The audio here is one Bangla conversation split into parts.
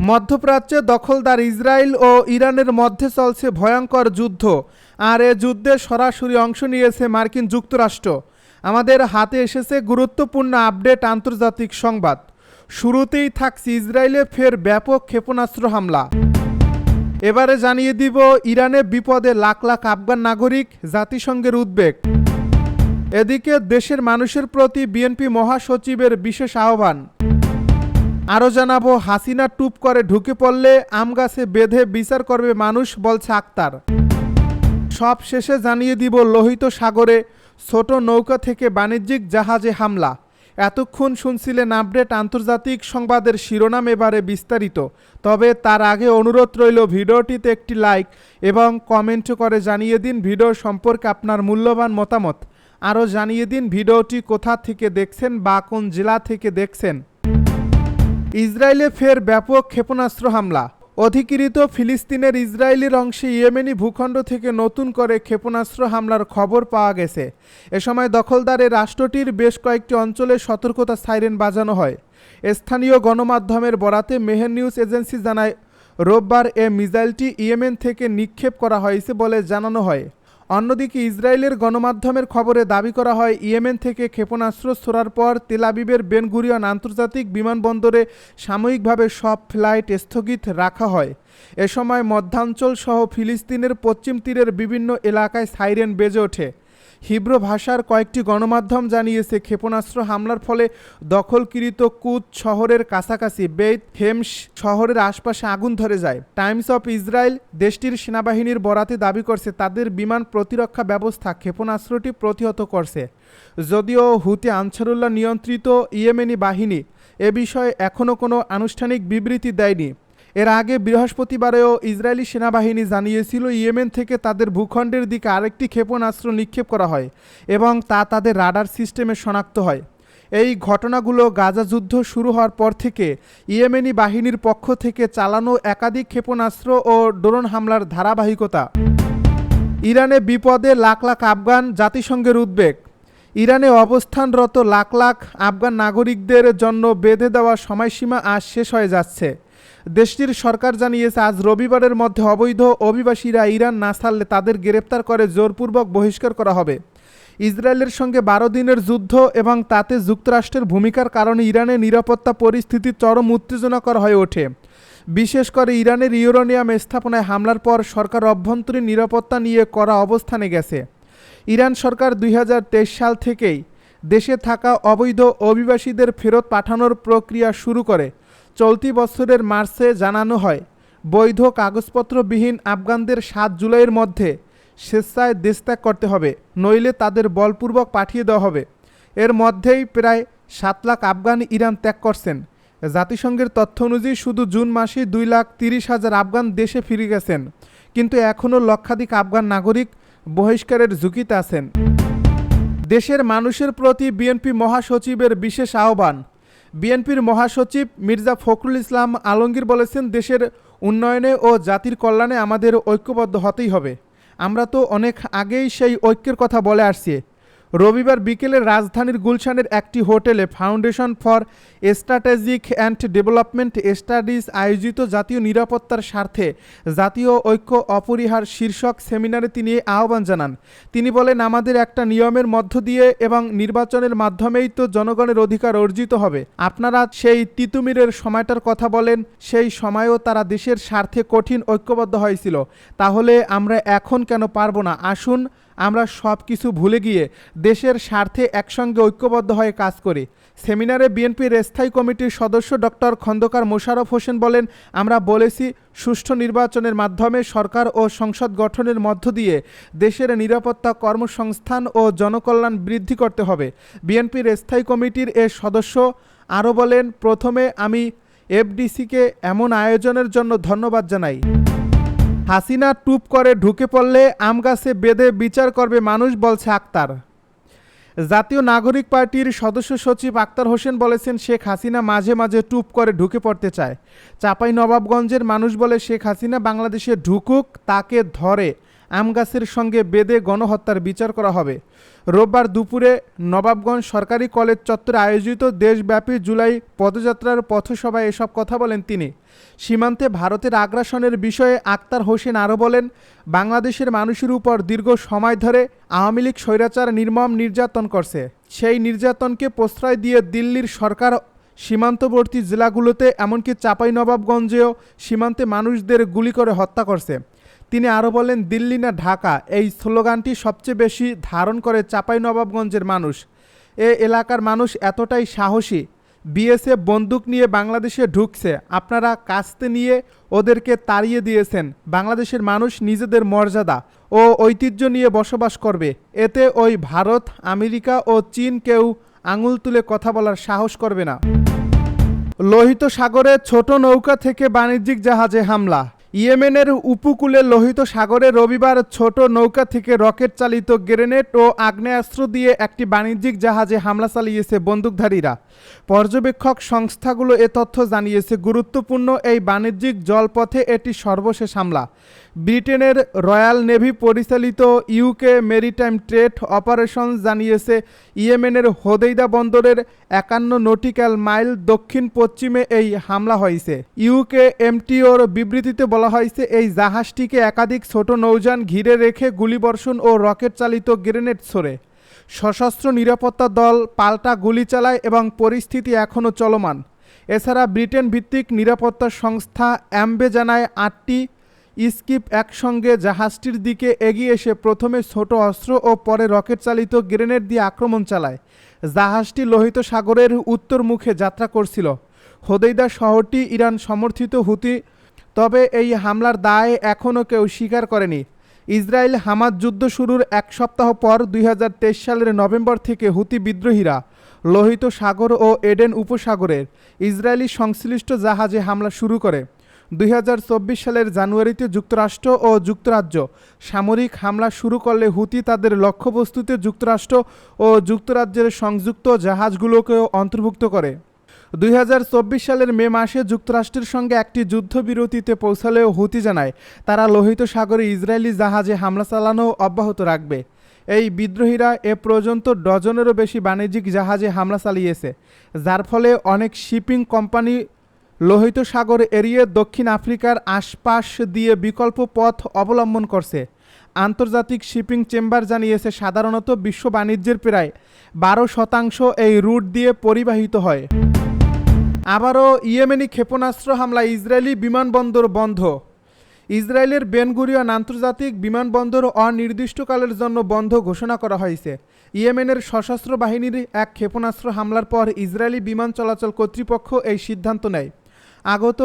মধ্যপ্রাচ্যে দখলদার ইসরায়েল ও ইরানের মধ্যে চলছে ভয়ঙ্কর যুদ্ধ, আর এ যুদ্ধে সরাসরি অংশ নিয়েছে মার্কিন যুক্তরাষ্ট্র। আমাদের হাতে এসেছে গুরুত্বপূর্ণ আপডেট আন্তর্জাতিক সংবাদ। শুরুতেই থাকছে ইসরায়েলে ফের ব্যাপক ক্ষেপণাস্ত্র হামলা। এবারে জানিয়ে দিব ইরানে বিপদে লাখ লাখ আফগান নাগরিক, জাতিসংঘের উদ্বেগ। এদিকে দেশের মানুষের প্রতি বিএনপি মহাসচিবের বিশেষ আহ্বান। আরও জানাবো হাসিনা টুপ করে ঢুকে পড়লে আম গাছে বেঁধে বিচার করবে মানুষ, বলছে আক্তার। সব শেষে জানিয়ে দিব লোহিত সাগরে ছোট নৌকা থেকে বাণিজ্যিক জাহাজে হামলা। এতক্ষণ শুনছিলেন আপডেট আন্তর্জাতিক সংবাদের শিরোনাম, এবারে বিস্তারিত। তবে তার আগে অনুরোধ রইল ভিডিওটিতে একটি লাইক এবং কমেন্ট করে জানিয়ে দিন ভিডিও সম্পর্কে আপনার মূল্যবান মতামত। আরও জানিয়ে দিন ভিডিওটি কোথা থেকে দেখছেন বা কোন জেলা থেকে দেখছেন। ইসরায়েলে ফের ব্যাপক ক্ষেপণাস্ত্র হামলা। অধিকৃত ফিলিস্তিনের ইসরায়েলের অংশে ইয়েমেনি ভূখণ্ড থেকে নতুন করে ক্ষেপণাস্ত্র হামলার খবর পাওয়া গেছে। এ সময় দখলদার এ রাষ্ট্রটির বেশ কয়েকটি অঞ্চলে সতর্কতা সাইরেন বাজানো হয়। স্থানীয় গণমাধ্যমের বরাতে মেহের নিউজ এজেন্সি জানায়, রোববার এ মিসাইলটি ইয়েমেন থেকে নিক্ষেপ করা হয়েছে বলে জানানো হয়। অন্যদিকে ইসরায়েলের গণমাধ্যমের খবরে দাবি করা হয়, ইয়েমেন থেকে ক্ষেপণাস্ত্র ছোড়ার পর তেল আবিবের বেন গুরিয়ন আন্তর্জাতিক বিমানবন্দরে সাময়িকভাবে সব ফ্লাইট স্থগিত রাখা হয়। এ সময় মধ্যাঞ্চল সহ ফিলিস্তিনের পশ্চিম তীরের বিভিন্ন এলাকায় সাইরেন বেজে ওঠে। হিব্রু ভাষার কয়েকটি গণমাধ্যম জানিয়েছে, ক্ষেপণাস্ত্র হামলার ফলে দখলকৃত কুদ শহরের কাছাকাছি বেইত হেমস শহরের আশপাশে আগুন ধরে যায়। টাইমস অফ ইসরায়েল দেশটির সেনাবাহিনীর বরাতে দাবি করছে, তাদের বিমান প্রতিরক্ষা ব্যবস্থা ক্ষেপণাস্ত্রটি প্রতিহত করছে। যদিও হুতি আনসারুল্লাহ নিয়ন্ত্রিত ইয়েমেনি বাহিনী এ বিষয়ে এখনও কোনো আনুষ্ঠানিক বিবৃতি দেয়নি। এর আগে বৃহস্পতিবারেও ইসরায়েলি সেনাবাহিনী জানিয়েছিল, ইয়েমেন থেকে তাদের ভূখণ্ডের দিকে আরেকটি ক্ষেপণাস্ত্র নিক্ষেপ করা হয় এবং তা তাদের রাডার সিস্টেমে শনাক্ত হয়। এই ঘটনাগুলো গাজা যুদ্ধ শুরু হওয়ার পর থেকে ইয়েমেনি বাহিনীর পক্ষ থেকে চালানো একাধিক ক্ষেপণাস্ত্র ও ড্রোন হামলার ধারাবাহিকতা। ইরানে বিপদে লাখ লাখ আফগান, জাতিসংঘের উদ্বেগ। ইরানে অবস্থানরত লাখ লাখ আফগান নাগরিকদের জন্য বেঁধে দেওয়া সময়সীমা আজ শেষ হয়ে যাচ্ছে। দেশটির সরকার জানিয়েছে, আজ রবিবারের মধ্যে অবৈধ অভিবাসীরা ইরান না ছাড়লে তাদের গ্রেপ্তার করে জোরপূর্বক বহিষ্কার করা হবে। ইসরায়েলের সঙ্গে 12 দিনের যুদ্ধ এবং তাতে যুক্তরাষ্ট্রের ভূমিকার কারণে ইরানের নিরাপত্তা পরিস্থিতি চরম উত্তেজনাকর হয়ে ওঠে। বিশেষ করে ইরানের ইউরেনিয়াম স্থাপনায় হামলার পর সরকার অভ্যন্তরীণ নিরাপত্তা নিয়ে কড়া অবস্থানে গেছে। ইরান সরকার 2023 সাল থেকেই দেশে থাকা অবৈধ অভিবাসীদের ফেরত পাঠানোর প্রক্রিয়া শুরু করে। চলতি বছরের মার্চে জানানো হয়, বৈধ কাগজপত্রবিহীন আফগানদের 7 জুলাইয়ের মধ্যে স্বেচ্ছায় দেশত্যাগ করতে হবে, নইলে তাদের বলপূর্বক পাঠিয়ে দেওয়া হবে। এর মধ্যেই প্রায় 7 লাখ আফগান ইরান ত্যাগ করছেন। জাতিসংঘের তথ্য অনুযায়ী শুধু জুন মাসে 2,30,000 আফগান দেশে ফিরে গেছেন, কিন্তু এখনও লক্ষাধিক আফগান নাগরিক বহিষ্কারের ঝুঁকিতে আছেন। দেশের মানুষের প্রতি বিএনপি মহাসচিবের বিশেষ আহ্বান। বিএনপির মহাসচিব মির্জা ফখরুল ইসলাম আলমগীর বলেছেন, দেশের উন্নয়নে ও জাতির কল্যাণে আমাদের ঐক্যবদ্ধ হতেই হবে। আমরা তো অনেক আগেই সেই ঐক্যের কথা বলে আসছি। রবিবার বিকেলে রাজধানীর গুলশানের একটি হোটেলে foundation for strategic and development studies আয়োজিত জাতীয় নিরাপত্তার স্বার্থে জাতীয় ঐক্য অপরিহার শীর্ষক সেমিনারে তিনি আহ্বান জানান। তিনি বলেন, আমাদের একটা নিয়মের মধ্য দিয়ে এবং নির্বাচনের মাধ্যমেই তো জনগণের অধিকার অর্জিত হবে। আপনারা সেই তিতুমিরের সময়টার কথা বলেন, সেই সময়েও তারা দেশের স্বার্থে কঠিন ঐক্যবদ্ধ হয়েছিল। তাহলে আমরা এখন কেন পারবো না? আসুন আমরা সব কিছু ভুলে গিয়ে দেশের স্বার্থে একসঙ্গে ঐক্যবদ্ধ হয়ে কাজ করি। সেমিনারে বিএনপির স্থায়ী কমিটির সদস্য ডক্টর খন্দকার মোশাররফ হোসেন বলেন, আমরা বলেছি, সুষ্ঠু নির্বাচনের মাধ্যমে সরকার ও সংসদ গঠনের মধ্য দিয়ে দেশের নিরাপত্তা, কর্মসংস্থান ও জনকল্যাণ বৃদ্ধি করতে হবে। বিএনপির স্থায়ী কমিটির এ সদস্য আরও বলেন, প্রথমে আমি এফডিসিকে এমন আয়োজনের জন্য ধন্যবাদ জানাই। হাসিনা টুপ করে ঢুকে পড়লে আম গাছে বেঁধে বিচার করবে মানুষ, বলছে আক্তার। জাতীয় নাগরিক পার্টির সদস্য সচিব আক্তার হোসেন বলেছেন, শেখ হাসিনা মাঝে মাঝে টুপ করে ঢুকে পড়তে চায়। চাঁপাইনবাবগঞ্জের মানুষ বলে, শেখ হাসিনা বাংলাদেশে ঢুকুক, তাকে ধরে আম গাছের সঙ্গে বেঁধে গণহত্যার বিচার করা হবে। রোববার দুপুরে নবাবগঞ্জ সরকারি কলেজ চত্বরে আয়োজিত দেশব্যাপী জুলাই পদযাত্রার পথসভায় এসব কথা বলেন তিনি। সীমান্তে ভারতের আগ্রাসনের বিষয়ে আক্তার হোসেন আরও বলেন, বাংলাদেশের মানুষের উপর দীর্ঘ সময় ধরে আওয়ামী লীগ স্বৈরাচার নির্মম নির্যাতন করছে। সেই নির্যাতনকে প্রশ্রয় দিয়ে দিল্লির সরকার সীমান্তবর্তী জেলাগুলোতে এমনকি চাঁপাইনবাবগঞ্জেও সীমান্তে মানুষদের গুলি করে হত্যা করছে। তিনি আরও বলেন, দিল্লি না ঢাকা এই স্লোগানটি সবচেয়ে বেশি ধারণ করে চাঁপাইনবাবগঞ্জের মানুষ। এ এলাকার মানুষ এতটাই সাহসী, বিএসএফ বন্দুক নিয়ে বাংলাদেশে ঢুকছে, আপনারা কাস্তে নিয়ে ওদেরকে তাড়িয়ে দিয়েছেন। বাংলাদেশের মানুষ নিজেদের মর্যাদা ও ঐতিহ্য নিয়ে বসবাস করবে। এতে ওই ভারত, আমেরিকা ও চীন কেউ আঙুল তুলে কথা বলার সাহস করবে না। লোহিত সাগরে ছোট নৌকা থেকে বাণিজ্যিক জাহাজে হামলা। ইয়েমেনের উপকূলে লোহিত সাগরে রবিবার ছোট নৌকা থেকে রকেট চালিত গ্রেনেড ও আগ্নেয়াস্ত্র দিয়ে একটি বাণিজ্যিক জাহাজে হামলা চালিয়েছে বন্দুকধারীরা। পর্যবেক্ষক সংস্থাগুলো এ তথ্য জানিয়েছে। গুরুত্বপূর্ণ এই বাণিজ্যিক জলপথে এটি সর্বশেষ হামলা। ব্রিটেনের রয়্যাল নেভি পরিচালিত ইউকে মেরিটাইম ট্রেড অপারেশনস জানিয়েছে, ইয়েমেনের হোদেইদা বন্দরের 51 নটিক্যাল মাইল দক্ষিণ পশ্চিমে এই হামলা হয়েছে। ইউকে এমটিওর বিবৃতিতে বলা হয়েছে, এই জাহাজটিকে একাধিক ছোট নৌযান ঘিরে রেখে গুলিবর্ষণ ও রকেট চালিত গ্রেনেড ছোড়ে। সশস্ত্র নিরাপত্তা দল পাল্টা গুলি চালায় এবং পরিস্থিতি এখনও চলমান। এছাড়া ব্রিটেন ভিত্তিক নিরাপত্তা সংস্থা অ্যাম্বে জানায়, 8টি স্কিপ একসঙ্গে জাহাজটির দিকে এগিয়ে এসে প্রথমে ছোট অস্ত্র ও পরে রকেট চালিত গ্রেনেড দিয়ে আক্রমণ চালায়। জাহাজটি লোহিত সাগরের উত্তর মুখে যাত্রা করছিল। হোদেইদা শহরটি ইরান সমর্থিত হুতি, তবে এই হামলার দায় এখনও কেউ স্বীকার করেনি। ইসরায়েল হামাস যুদ্ধ শুরুর এক সপ্তাহ পর 2023 সালের নভেম্বর থেকে হুতি বিদ্রোহীরা লোহিত সাগর ও এডেন উপসাগরের ইসরায়েলি সংশ্লিষ্ট জাহাজে হামলা শুরু করে। 2024 সালের জানুয়ারিতে যুক্তরাষ্ট্র ও যুক্তরাজ্য সামরিক হামলা শুরু করলে হুতি তাদের লক্ষ্যবস্তুতে যুক্তরাষ্ট্র ও যুক্তরাজ্যের সংযুক্ত জাহাজগুলোকেও অন্তর্ভুক্ত করে। 2024 সালের মে মাসে যুক্তরাষ্ট্রের সঙ্গে একটি যুদ্ধবিরতিতে পৌঁছালেও হুতি জানায়, তারা লোহিত সাগরে ইসরায়েলি জাহাজে হামলা চালানো অব্যাহত রাখবে। এই বিদ্রোহীরা এ পর্যন্ত ডজনেরও বেশি বাণিজ্যিক জাহাজে হামলা চালিয়েছে, যার ফলে অনেক শিপিং কোম্পানি লোহিত সাগর এড়িয়ে দক্ষিণ আফ্রিকার আশপাশ দিয়ে বিকল্প পথ অবলম্বন করছে। আন্তর্জাতিক শিপিং চেম্বার জানিয়েছে, সাধারণত বিশ্ব বাণিজ্যের প্রায় 12% এই রুট দিয়ে পরিবাহিত হয়। আবারও ইয়েমেনি ক্ষেপণাস্ত্র হামলায় ইসরায়েলি বিমানবন্দর বন্ধ। ইসরায়েলের বেন গুরিয়ন আন্তর্জাতিক বিমানবন্দর অনির্দিষ্টকালের জন্য বন্ধ ঘোষণা করা হয়েছে। ইয়েমেনের সশস্ত্র বাহিনীর এক ক্ষেপণাস্ত্র হামলার পর ইসরায়েলি বিমান চলাচল কর্তৃপক্ষ এই সিদ্ধান্ত নেয়। আগত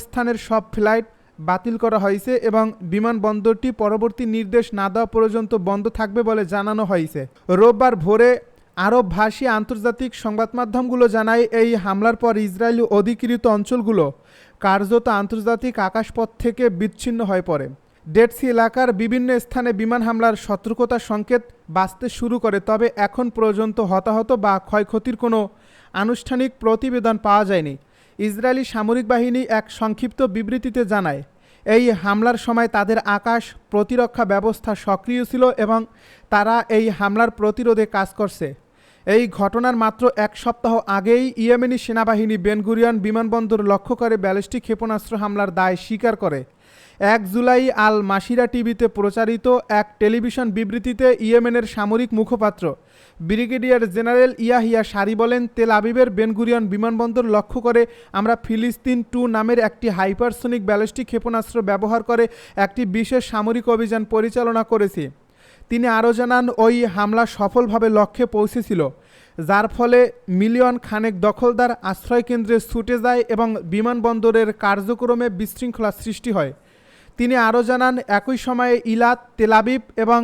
স্থানের সব ফ্লাইট বাতিল করা হয়েছে এবং বিমানবন্দরটি পরবর্তী নির্দেশ না দেওয়া পর্যন্ত বন্ধ থাকবে বলে জানানো হয়েছে। রোববার ভোরে আরবভাষী আন্তর্জাতিক সংবাদ মাধ্যমগুলো জানায়, এই হামলার পর ইসরায়েলি অধিকৃত অঞ্চলগুলো কার্যত আন্তর্জাতিক আকাশপথ থেকে বিচ্ছিন্ন হয়ে পড়ে। ডেড সি এলাকার বিভিন্ন স্থানে বিমান হামলার সতর্কতার সংকেত বাজতে শুরু করে, তবে এখন পর্যন্ত হতাহত বা ক্ষয়ক্ষতির কোনো আনুষ্ঠানিক প্রতিবেদন পাওয়া যায়নি। ইসরায়েলি সামরিক বাহিনী এক সংক্ষিপ্ত বিবৃতিতে জানায়, এই হামলার সময় তাদের আকাশ প্রতিরক্ষা ব্যবস্থা সক্রিয় ছিল এবং তারা এই হামলার প্রতিরোধে কাজ করছে। এই ঘটনার মাত্র এক সপ্তাহ আগেই ইয়েমেনি সেনাবাহিনী বেন গুরিয়ন বিমানবন্দর লক্ষ্য করে ব্যালিস্টিক ক্ষেপণাস্ত্র হামলার দায় স্বীকার করে। 1 জুলাই আল মাসিরা টিভিতে প্রচারিত এক টেলিভিশন বিবৃতিতে ইয়েমেনের সামরিক মুখপাত্র ব্রিগেডিয়ার জেনারেল ইয়াহিয়া সারি বলেন, তেল আবিবের বেন গুরিয়ন বিমানবন্দর লক্ষ্য করে আমরা ফিলিস্তিন 2 নামের একটি হাইপারসোনিক ব্যালিস্টিক ক্ষেপণাস্ত্র ব্যবহার করে একটি বিশেষ সামরিক অভিযান পরিচালনা করেছি। তিনি আরও জানান, ওই হামলা সফলভাবে লক্ষ্যে পৌঁছেছিল, যার ফলে মিলিয়ন খানেক দখলদার আশ্রয়কেন্দ্রে ছুটে যায় এবং বিমানবন্দরের কার্যক্রমে বিশৃঙ্খলা সৃষ্টি হয়। তিনি আরও জানান, একই সময়ে ইলাত, তেল আবিব এবং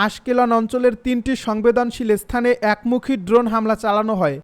আশকেলন অঞ্চলের 3টি সংবেদনশীল স্থানে একমুখী ড্রোন হামলা চালানো হয়।